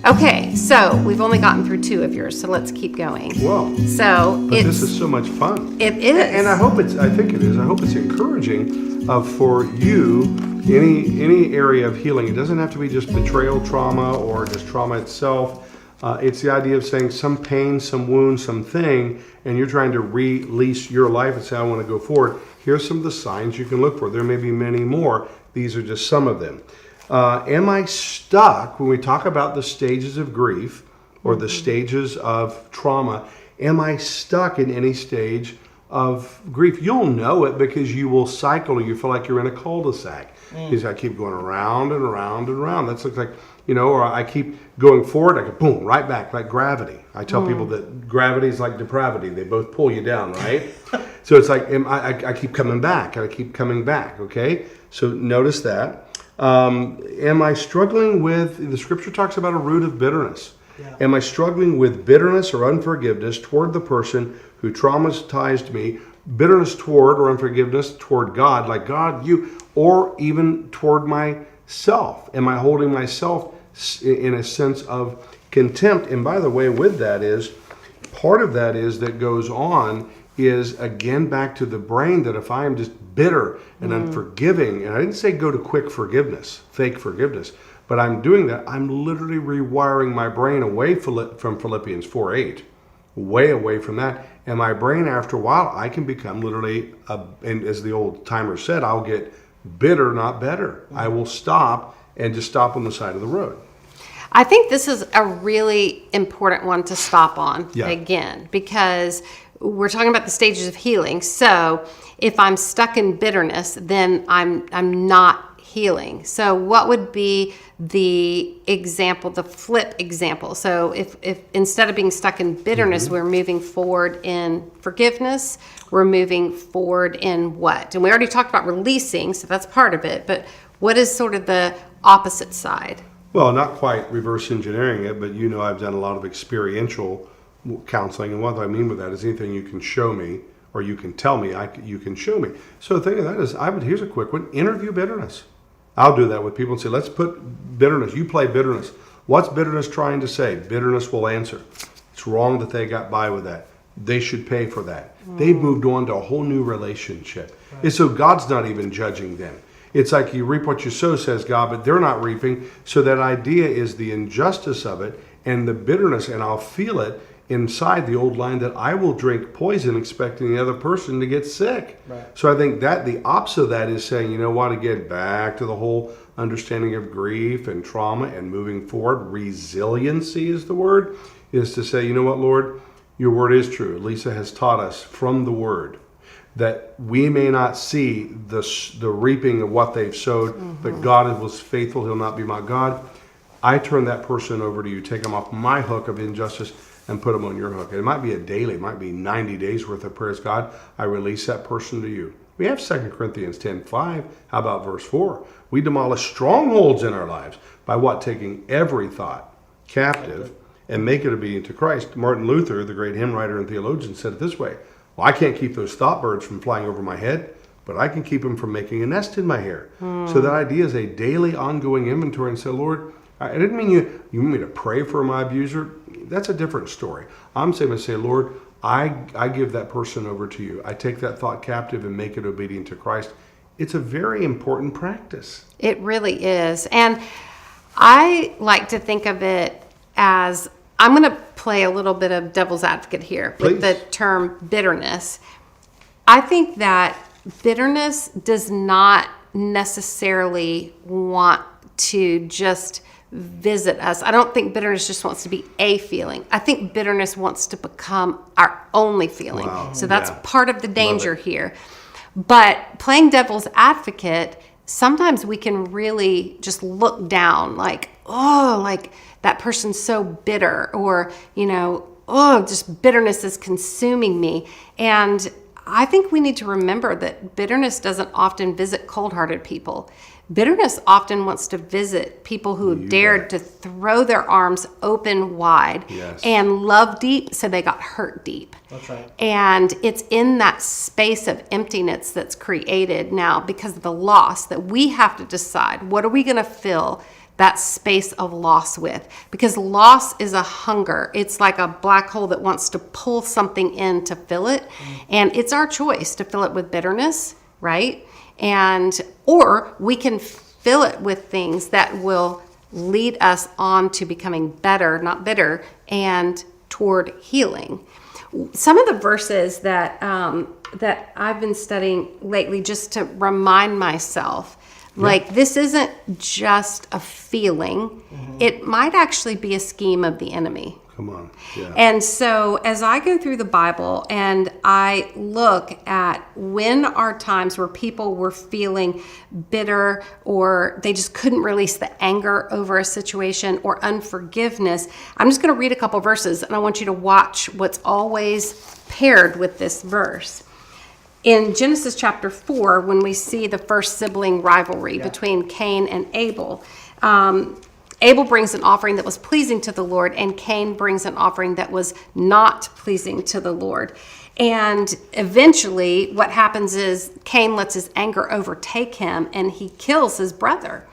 Okay, so we've only gotten through 2 of yours, so let's keep going. Whoa. So this is so much fun. It is. And I hope I think it is. I hope it's encouraging for you, any area of healing. It doesn't have to be just betrayal trauma or just trauma itself. It's the idea of saying some pain, some wound, something, and you're trying to release your life and say, I want to go forward. Here's some of the signs you can look for. There may be many more. These are just some of them. Am I stuck when we talk about the stages of grief or the stages of trauma? Am I stuck in any stage of grief? You'll know it because you will cycle. You feel like you're in a cul-de-sac. Because I keep going around and around and around. That looks like, or I keep going forward. I go boom, right back, like gravity. I tell people that gravity is like depravity. They both pull you down, right? So it's like I keep coming back and I keep coming back. Okay, so notice that. Am I struggling with, the scripture talks about a root of bitterness. Yeah. Am I struggling with bitterness or unforgiveness toward the person who traumatized me? Bitterness toward or unforgiveness toward God, like God, you, or even toward myself. Am I holding myself in a sense of contempt? And by the way, with that is, part of that is that goes on is again back to the brain, that if I am just bitter and unforgiving, and I didn't say go to quick forgiveness, fake forgiveness, but I'm doing that, I'm literally rewiring my brain away from Philippians 4:8, way away from that. And my brain, after a while, I can become literally, and as the old timer said, I'll get bitter, not better. I will stop and just stop on the side of the road. I think this is a really important one to stop on again, because we're talking about the stages of healing. So if I'm stuck in bitterness, then I'm not healing. So what would be the example, the flip example? So if instead of being stuck in bitterness, we're moving forward in forgiveness, we're moving forward in what? And we already talked about releasing, so that's part of it, but what is sort of the opposite side? Well, not quite reverse engineering it, but I've done a lot of experiential counseling, and what I mean with that is anything you can show me or you can tell me, you can show me. So the thing of that is, here's a quick one, interview bitterness. I'll do that with people and say, let's put bitterness, you play bitterness. What's bitterness trying to say? Bitterness will answer. It's wrong that they got by with that. They should pay for that. They've moved on to a whole new relationship. Right. And so God's not even judging them. It's like you reap what you sow, says God, but they're not reaping. So that idea is the injustice of it and the bitterness, and I'll feel it inside the old line that I will drink poison expecting the other person to get sick. Right. So I think that the opposite of that is saying, you know what, again, back to the whole understanding of grief and trauma and moving forward. Resiliency is the word, is to say, you know what, Lord, your word is true. Lysa has taught us from the word that we may not see the reaping of what they've sowed, but God was faithful. He'll not be my God. I turn that person over to you. Take them off my hook of injustice and put them on your hook. It might be a daily, it might be 90 days worth of prayers. God, I release that person to you. We have 2 Corinthians 10:5. How about verse 4? We demolish strongholds in our lives by what? Taking every thought captive and make it obedient to Christ. Martin Luther, the great hymn writer and theologian, said it this way. Well, I can't keep those thought birds from flying over my head, but I can keep them from making a nest in my hair. So that idea is a daily ongoing inventory and say, Lord, I didn't mean you want me to pray for my abuser. That's a different story. I'm saying, Lord, I give that person over to you. I take that thought captive and make it obedient to Christ. It's a very important practice. It really is. And I like to think of it as, I'm going to play a little bit of devil's advocate here with the term bitterness. I think that bitterness does not necessarily want to just visit us. I don't think bitterness just wants to be a feeling. I think bitterness wants to become our only feeling. Wow. So that's part of the danger here. But playing devil's advocate, sometimes we can really just look down like, oh, like that person's so bitter, or, just bitterness is consuming me. And I think we need to remember that bitterness doesn't often visit cold-hearted people. Bitterness often wants to visit people who have dared to throw their arms open wide and love deep, so they got hurt deep. That's right. And it's in that space of emptiness that's created now because of the loss that we have to decide, what are we going to fill that space of loss with, because loss is a hunger. It's like a black hole that wants to pull something in to fill it. And it's our choice to fill it with bitterness, right? Or we can fill it with things that will lead us on to becoming better, not bitter, and toward healing. Some of the verses that I've been studying lately, just to remind myself, like, this isn't just a feeling. It might actually be a scheme of the enemy. Come on. Yeah. And so as I go through the Bible and I look at when are times where people were feeling bitter, or they just couldn't release the anger over a situation, or unforgiveness, I'm just going to read a couple verses, and I want you to watch what's always paired with this verse. In Genesis chapter 4, when we see the first sibling rivalry between Cain and Abel, Abel brings an offering that was pleasing to the Lord, and Cain brings an offering that was not pleasing to the Lord. And eventually what happens is Cain lets his anger overtake him, and he kills his brother.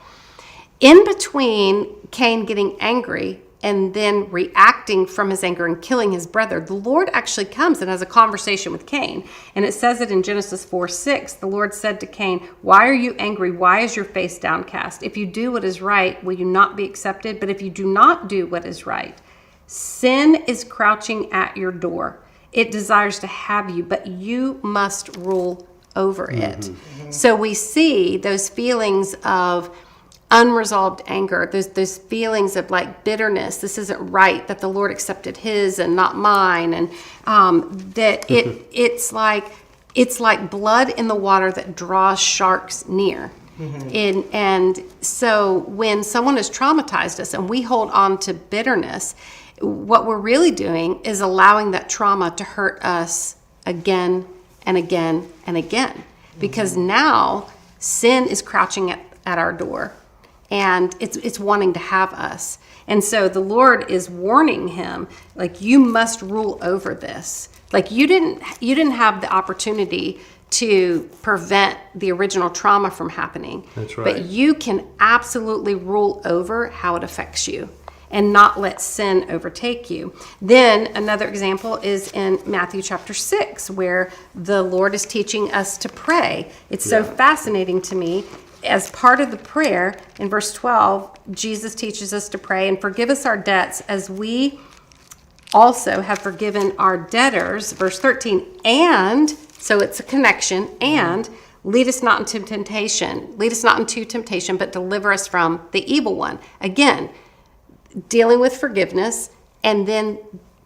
In between Cain getting angry and then reacting from his anger and killing his brother, the Lord actually comes and has a conversation with Cain. And it says it in Genesis 4:6. The Lord said to Cain, "Why are you angry? Why is your face downcast? If you do what is right, will you not be accepted? But if you do not do what is right, sin is crouching at your door. It desires to have you, but you must rule over it." So we see those feelings of unresolved anger, those feelings of like bitterness. This isn't right, that the Lord accepted his and not mine, and that it's like blood in the water that draws sharks near. And so when someone has traumatized us and we hold on to bitterness, what we're really doing is allowing that trauma to hurt us again and again and again, because now sin is crouching at our door. And it's wanting to have us. And so the Lord is warning him, like, you must rule over this. Like, you didn't have the opportunity to prevent the original trauma from happening. That's right. But you can absolutely rule over how it affects you and not let sin overtake you. Then another example is in Matthew chapter 6, where the Lord is teaching us to pray. It's so fascinating to me. As part of the prayer, in verse 12, Jesus teaches us to pray, and forgive us our debts as we also have forgiven our debtors. Verse 13, and, so it's a connection, and lead us not into temptation. Lead us not into temptation, but deliver us from the evil one. Again, dealing with forgiveness, and then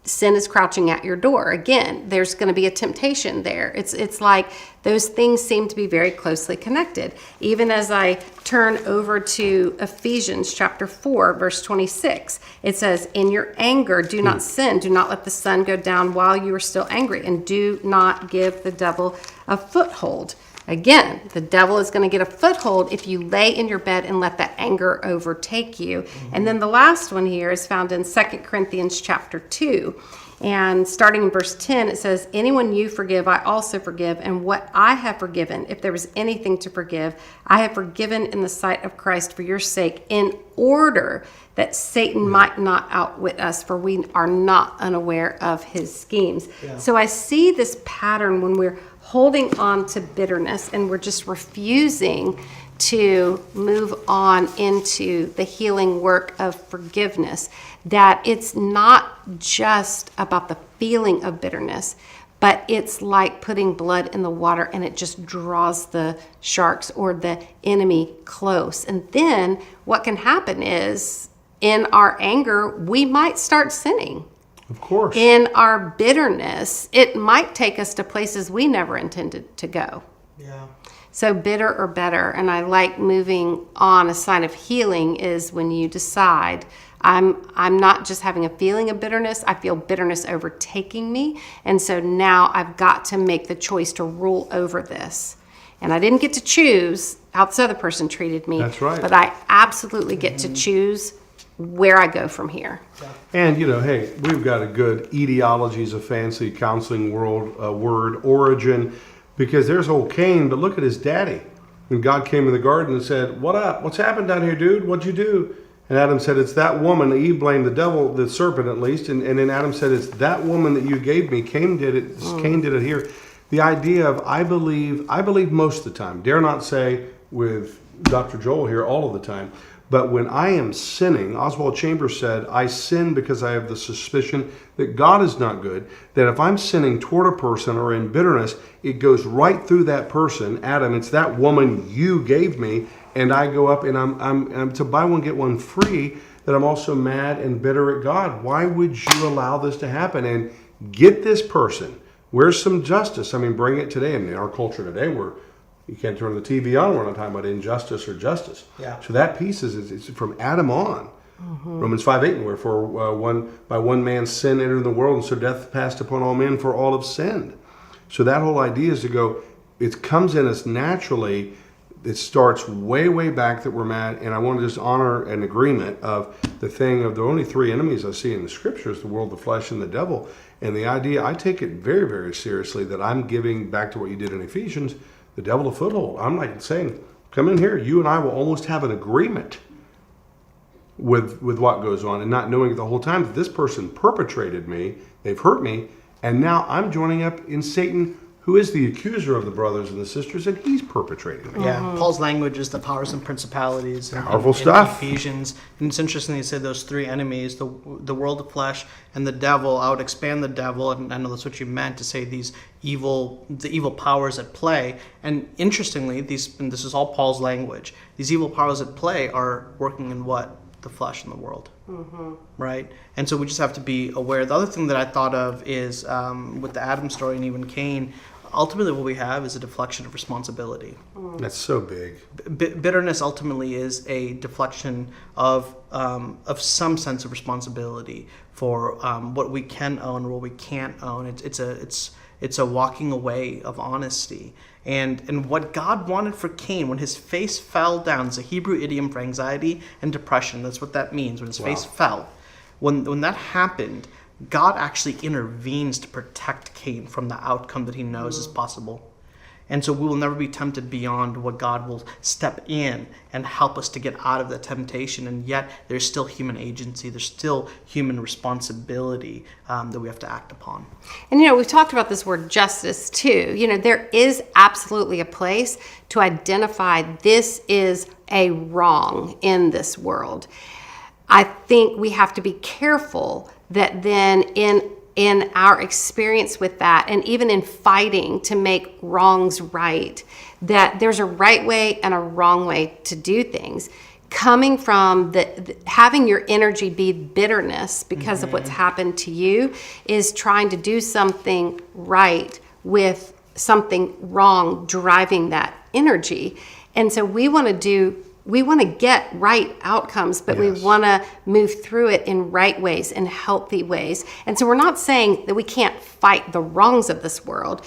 sin is crouching at your door. Again, there's going to be a temptation there. It's like those things seem to be very closely connected. Even as I turn over to Ephesians chapter 4, verse 26, it says, "In your anger, do not sin. Do not let the sun go down while you are still angry, and do not give the devil a foothold." Again, the devil is going to get a foothold if you lay in your bed and let that anger overtake you. And then the last one here is found in 2 Corinthians chapter 2. And starting in verse 10, it says, "Anyone you forgive, I also forgive. And what I have forgiven, if there was anything to forgive, I have forgiven in the sight of Christ for your sake, in order that Satan might not outwit us, for we are not unaware of his schemes." So I see this pattern when we're holding on to bitterness and we're just refusing to move on into the healing work of forgiveness, that it's not just about the feeling of bitterness, but it's like putting blood in the water, and it just draws the sharks or the enemy close. And then what can happen is, in our anger, we might start sinning. Of course. In our bitterness, it might take us to places we never intended to go. Yeah. So bitter or better. And I like moving on. A sign of healing is when you decide, I'm not just having a feeling of bitterness, I feel bitterness overtaking me. And so now I've got to make the choice to rule over this. And I didn't get to choose how this other person treated me. That's right. But I absolutely get to choose where I go from here. And, hey, we've got a good etiology is a fancy counseling word, origin, because there's old Cain, but look at his daddy. When God came in the garden and said, "What up? What's happened down here, dude? What'd you do?" And Adam said, it's that woman. Eve blamed the devil, the serpent at least. And then Adam said, it's that woman that you gave me. Cain did it. Cain did it here. The idea of I believe most of the time. Dare not say with Dr. Joel here all of the time. But when I am sinning, Oswald Chambers said, I sin because I have the suspicion that God is not good. That if I'm sinning toward a person or in bitterness, it goes right through that person. Adam, it's that woman you gave me. And I go up and I'm to buy one, get one free, that I'm also mad and bitter at God. Why would you allow this to happen? And get this person. Where's some justice? I mean, bring it today. And in our culture today, where you can't turn the TV on, we're not talking about injustice or justice. Yeah. So that piece is from Adam on. Romans 5:8, wherefore by one man's sin entered the world, and so death passed upon all men, for all have sinned. So that whole idea is to go, it comes in us naturally. It starts way, way back that we're mad, and I want to just honor an agreement of the thing of the only three enemies I see in the scriptures, the world, the flesh, and the devil. And the idea, I take it very, very seriously that I'm giving, back to what you did in Ephesians, the devil a foothold. I'm like saying, come in here, you and I will almost have an agreement with what goes on, and not knowing the whole time that this person perpetrated me, they've hurt me, and now I'm joining up in Satan, who is the accuser of the brothers and the sisters, and he's perpetrating me. Yeah, Paul's language is the powers and principalities. Powerful in stuff. Ephesians. And it's interesting you say those three enemies, the world, the flesh, and the devil. I would expand the devil, and I know that's what you meant to say the evil powers at play. And interestingly, and this is all Paul's language, these evil powers at play are working in what? The flesh and the world. Right? And so we just have to be aware. The other thing that I thought of is with the Adam story and even Cain, ultimately what we have is a deflection of responsibility. That's so big. Bitterness ultimately is a deflection of some sense of responsibility for what we can own or what we can't own. It's a walking away of honesty. And what God wanted for Cain, when his face fell down, it's a Hebrew idiom for anxiety and depression. That's what that means, when his face fell. When that happened, God actually intervenes to protect Cain from the outcome that he knows is possible. And so we will never be tempted beyond what God will step in and help us to get out of the temptation. And yet there's still human agency. There's still human responsibility that we have to act upon. And, we've talked about this word justice too. There is absolutely a place to identify this is a wrong in this world. I think we have to be careful that then in our experience with that, and even in fighting to make wrongs right, that there's a right way and a wrong way to do things. Coming from having your energy be bitterness because of what's happened to you is trying to do something right with something wrong driving that energy. And so we want to get right outcomes, but we want to move through it in right ways, in healthy ways. And so we're not saying that we can't fight the wrongs of this world.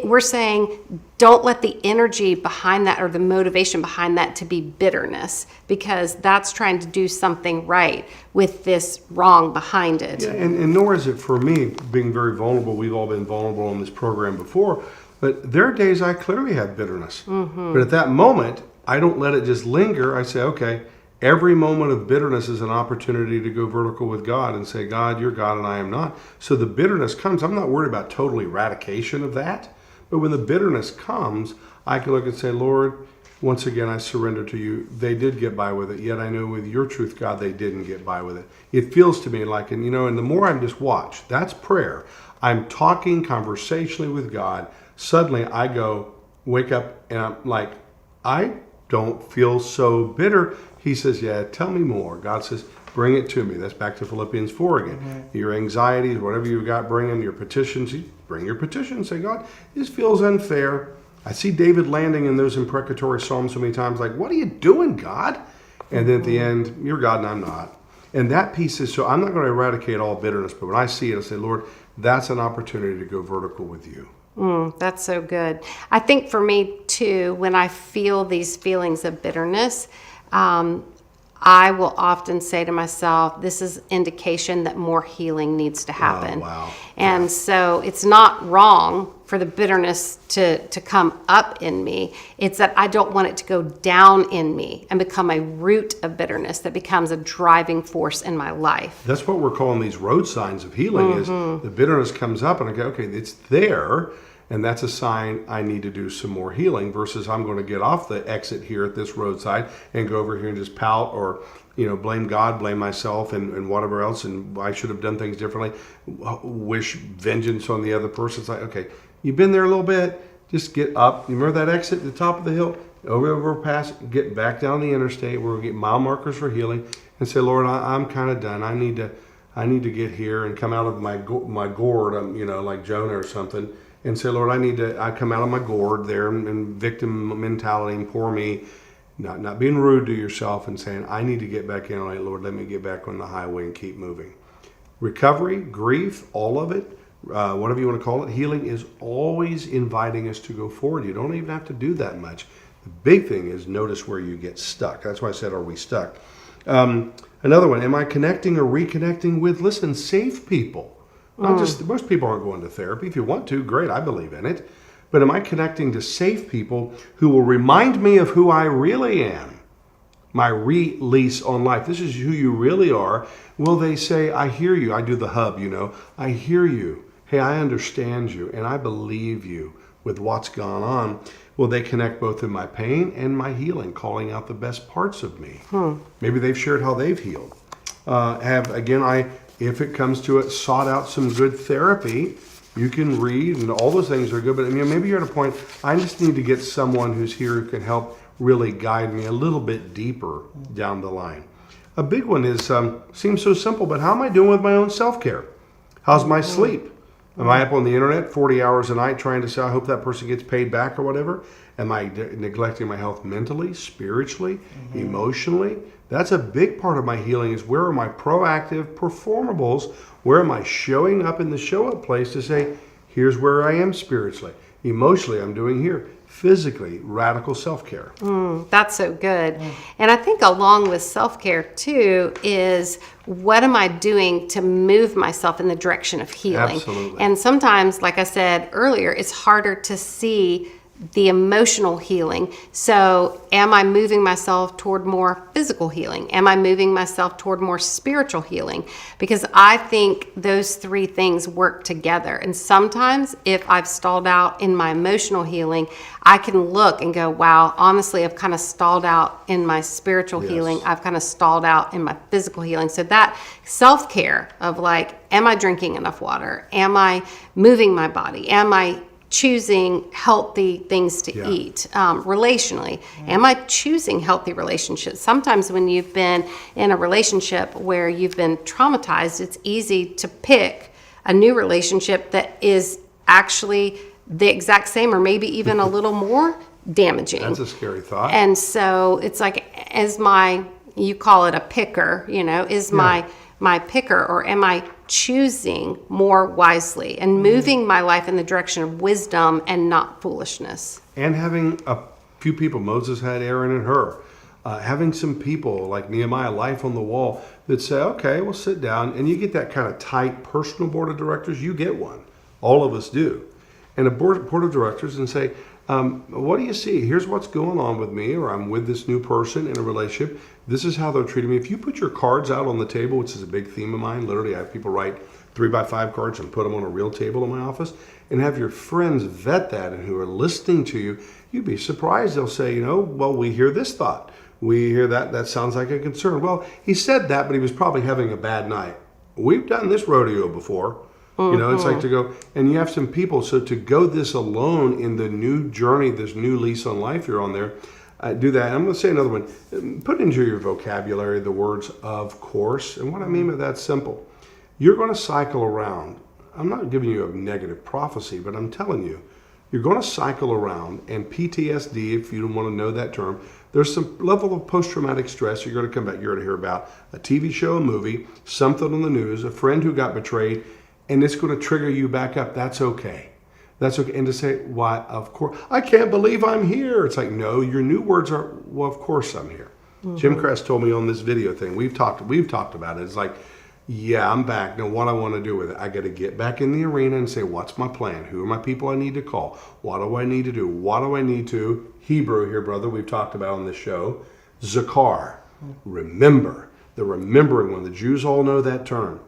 We're saying don't let the energy behind that or the motivation behind that to be bitterness, because that's trying to do something right with this wrong behind it. Yeah, and nor is it for me being very vulnerable. We've all been vulnerable on this program before, but there are days I clearly have bitterness. But at that moment, I don't let it just linger. I say, okay, every moment of bitterness is an opportunity to go vertical with God and say, God, you're God and I am not. So the bitterness comes. I'm not worried about total eradication of that. But when the bitterness comes, I can look and say, Lord, once again, I surrender to you. They did get by with it. Yet I know with your truth, God, they didn't get by with it. It feels to me like, and the more I'm just watch, that's prayer. I'm talking conversationally with God. Suddenly I go, wake up, and I'm like, I don't feel so bitter. He says, yeah, tell me more. God says, bring it to me. That's back to Philippians 4 again. Your anxieties, whatever you've got, bring them. Your petitions, bring your petitions. Say, God, this feels unfair. I see David landing in those imprecatory psalms so many times, like, what are you doing, God? And then at the end, you're God and I'm not. And that piece is, so I'm not going to eradicate all bitterness, but when I see it, I say, Lord, that's an opportunity to go vertical with you. That's so good. I think for me too, when I feel these feelings of bitterness, I will often say to myself, this is indication that more healing needs to happen. Oh, wow. And so it's not wrong for the bitterness to come up in me. It's that I don't want it to go down in me and become a root of bitterness that becomes a driving force in my life. That's what we're calling these road signs of healing. Is the bitterness comes up and I go, okay, it's there. And that's a sign I need to do some more healing versus I'm going to get off the exit here at this roadside and go over here and just pout or, blame God, blame myself and whatever else. And I should have done things differently. Wish vengeance on the other person. It's like, okay, you've been there a little bit. Just get up. You remember that exit at the top of the hill? Over past, get back down the interstate where we get mile markers for healing and say, Lord, I'm kind of done. I need to get here and come out of my gourd, like Jonah or something. And say, Lord, I come out of my gourd there and victim mentality and poor me, not being rude to yourself and saying, I need to get back in. All right, Lord, let me get back on the highway and keep moving. Recovery, grief, all of it, whatever you want to call it, healing is always inviting us to go forward. You don't even have to do that much. The big thing is notice where you get stuck. That's why I said, are we stuck? Another one, am I connecting or reconnecting with, safe people? Most people aren't going to therapy. If you want to, great, I believe in it. But am I connecting to safe people who will remind me of who I really am? My release on life. This is who you really are. Will they say, I hear you. I do the hub, I hear you. Hey, I understand you and I believe you with what's gone on. Will they connect both in my pain and my healing, calling out the best parts of me? Maybe they've shared how they've healed. If it comes to it, sought out some good therapy. You can read, and all those things are good. But maybe you're at a point, I just need to get someone who's here who can help really guide me a little bit deeper down the line. A big one is, seems so simple, but how am I doing with my own self-care? How's my sleep? Am I up on the internet 40 hours a night trying to say, I hope that person gets paid back or whatever? Am I neglecting my health mentally, spiritually, emotionally? That's a big part of my healing is where are my proactive performables? Where am I showing up in the show up place to say, here's where I am spiritually. Emotionally, I'm doing here. Physically, radical self-care. That's so good. And I think along with self-care too is what am I doing to move myself in the direction of healing? Absolutely. And sometimes, like I said earlier, it's harder to see the emotional healing. So am I moving myself toward more physical healing? Am I moving myself toward more spiritual healing? Because I think those three things work together. And sometimes if I've stalled out in my emotional healing, I can look and go, wow, honestly, I've kind of stalled out in my spiritual healing. I've kind of stalled out in my physical healing. So that self-care of like, am I drinking enough water? Am I moving my body? Am I choosing healthy things to eat relationally? Am I choosing healthy relationships? Sometimes when you've been in a relationship where you've been traumatized, it's easy to pick a new relationship that is actually the exact same or maybe even a little more damaging. That's a scary thought. And so it's like, you call it a picker, is my picker, or am I choosing more wisely and moving my life in the direction of wisdom and not foolishness? And having a few people, Moses had Aaron and Hur, having some people like Nehemiah, life on the wall, that say, okay, we'll sit down, and you get that kind of tight personal board of directors. You get one. All of us do. And a board of directors and say, what do you see? Here's what's going on with me, or I'm with this new person in a relationship. This is how they're treating me. If you put your cards out on the table, which is a big theme of mine, literally I have people write 3x5 cards and put them on a real table in my office, and have your friends vet that and who are listening to you, you'd be surprised. They'll say, well, we hear this thought. We hear that sounds like a concern. Well, he said that, but he was probably having a bad night. We've done this rodeo before. It's like to go, and you have some people, so to go this alone in the new journey, this new lease on life you're on there, do that. And I'm going to say another one. Put into your vocabulary the words, of course. And what I mean by that's simple. You're going to cycle around. I'm not giving you a negative prophecy, but I'm telling you, you're going to cycle around, and PTSD, if you don't want to know that term, there's some level of post-traumatic stress you're going to come back. You're going to hear about a TV show, a movie, something on the news, a friend who got betrayed, and it's going to trigger you back up. That's okay. That's okay. And to say, why, of course, I can't believe I'm here. It's like, no, your new words are, well, of course I'm here. Jim Crest told me on this video thing, we've talked about it. It's like, yeah, I'm back. Now what I want to do with it, I got to get back in the arena and say, what's my plan? Who are my people I need to call? What do I need to do? What do I need to? Hebrew here, brother, we've talked about on this show. Zakar, remember. The remembering one. The Jews all know that term.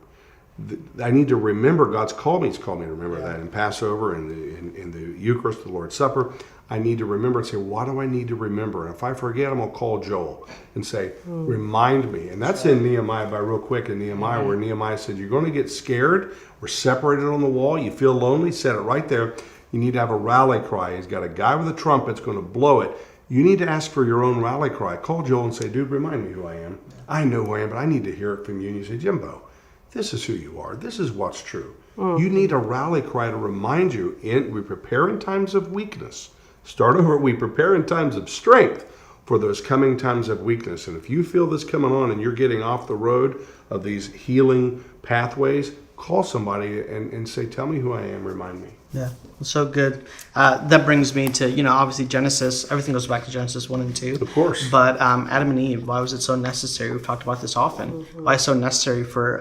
I need to remember God's called me. He's called me to remember that in Passover and in the Eucharist, the Lord's Supper. I need to remember and say, what do I need to remember? And if I forget, I'm going to call Joel and say, remind me. And that's in Nehemiah, real quick, in Nehemiah, where Nehemiah said, you're going to get scared. We're separated on the wall. You feel lonely. Set it right there. You need to have a rally cry. He's got a guy with a trumpet that's going to blow it. You need to ask for your own rally cry. Call Joel and say, dude, remind me who I am. I know who I am, but I need to hear it from you. And you say, Jimbo, this is who you are. This is what's true. You need a rally cry to remind you. We prepare in times of weakness. Start over. We prepare in times of strength for those coming times of weakness. And if you feel this coming on and you're getting off the road of these healing pathways, call somebody and say, tell me who I am. Remind me. Yeah, so good. That brings me to, obviously Genesis, everything goes back to Genesis 1 and 2. Of course. But Adam and Eve, why was it so necessary? We've talked about this often. Why it's so necessary for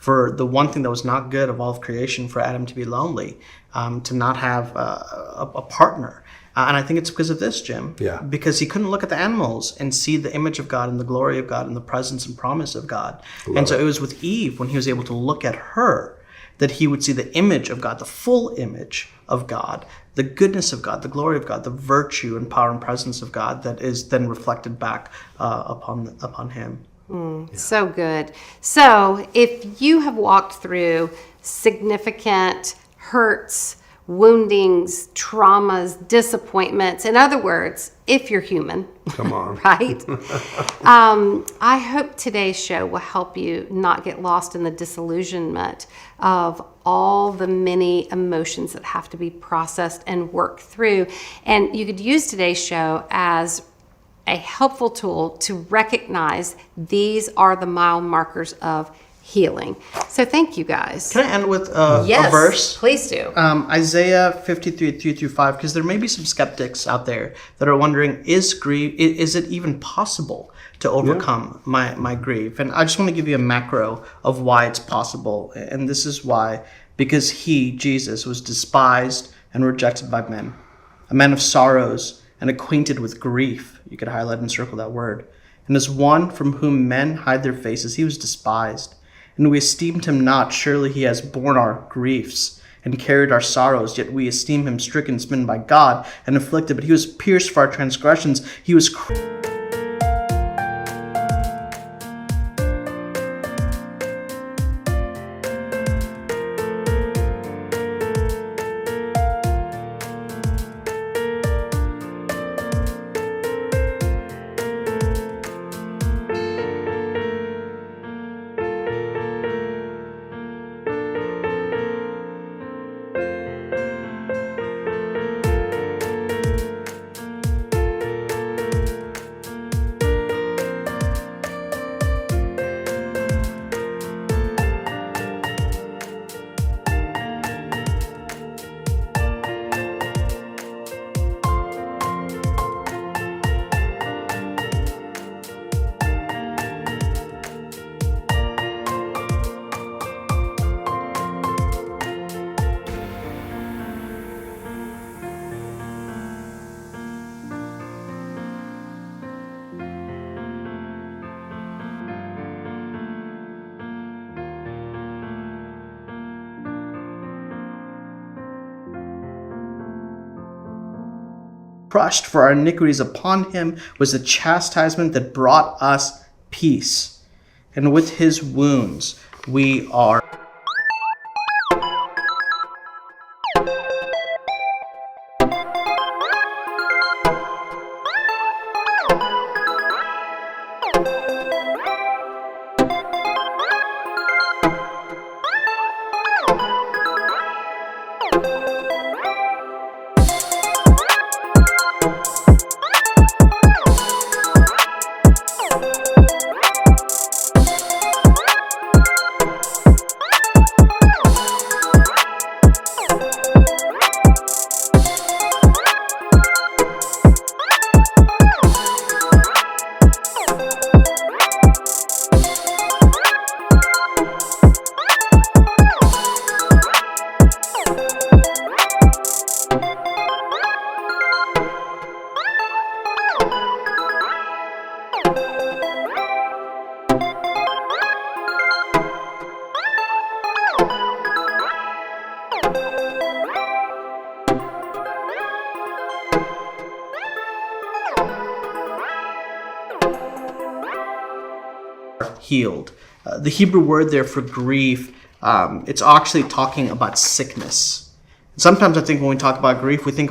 the one thing that was not good of all of creation, for Adam to be lonely, to not have a partner. And I think it's because of this, Jim. Yeah. Because he couldn't look at the animals and see the image of God and the glory of God and the presence and promise of God. And so it was with Eve, when he was able to look at her, that he would see the image of God, the full image of God, the goodness of God, the glory of God, the virtue and power and presence of God that is then reflected back upon him. So good. So if you have walked through significant hurts, woundings, traumas, disappointments, in other words, if you're human, Come on. right? I hope today's show will help you not get lost in the disillusionment of all the many emotions that have to be processed and worked through. And you could use today's show as a helpful tool to recognize these are the mile markers of healing. So thank you, guys. Can I end with a verse? Please do. Isaiah 53, 3-5, because there may be some skeptics out there that are wondering, is it even possible to overcome my grief? And I just want to give you a macro of why it's possible. And this is why. Because he, Jesus, was despised and rejected by men, a man of sorrows and acquainted with grief. You could highlight and circle that word. And as one from whom men hide their faces, he was despised. And we esteemed him not. Surely he has borne our griefs and carried our sorrows. Yet we esteem him stricken, smitten by God, and afflicted. But he was pierced for our transgressions. He was crushed for our iniquities. Upon him was the chastisement that brought us peace. And with his wounds we are healed. The Hebrew word there for grief, it's actually talking about sickness. Sometimes I think when we talk about grief, we think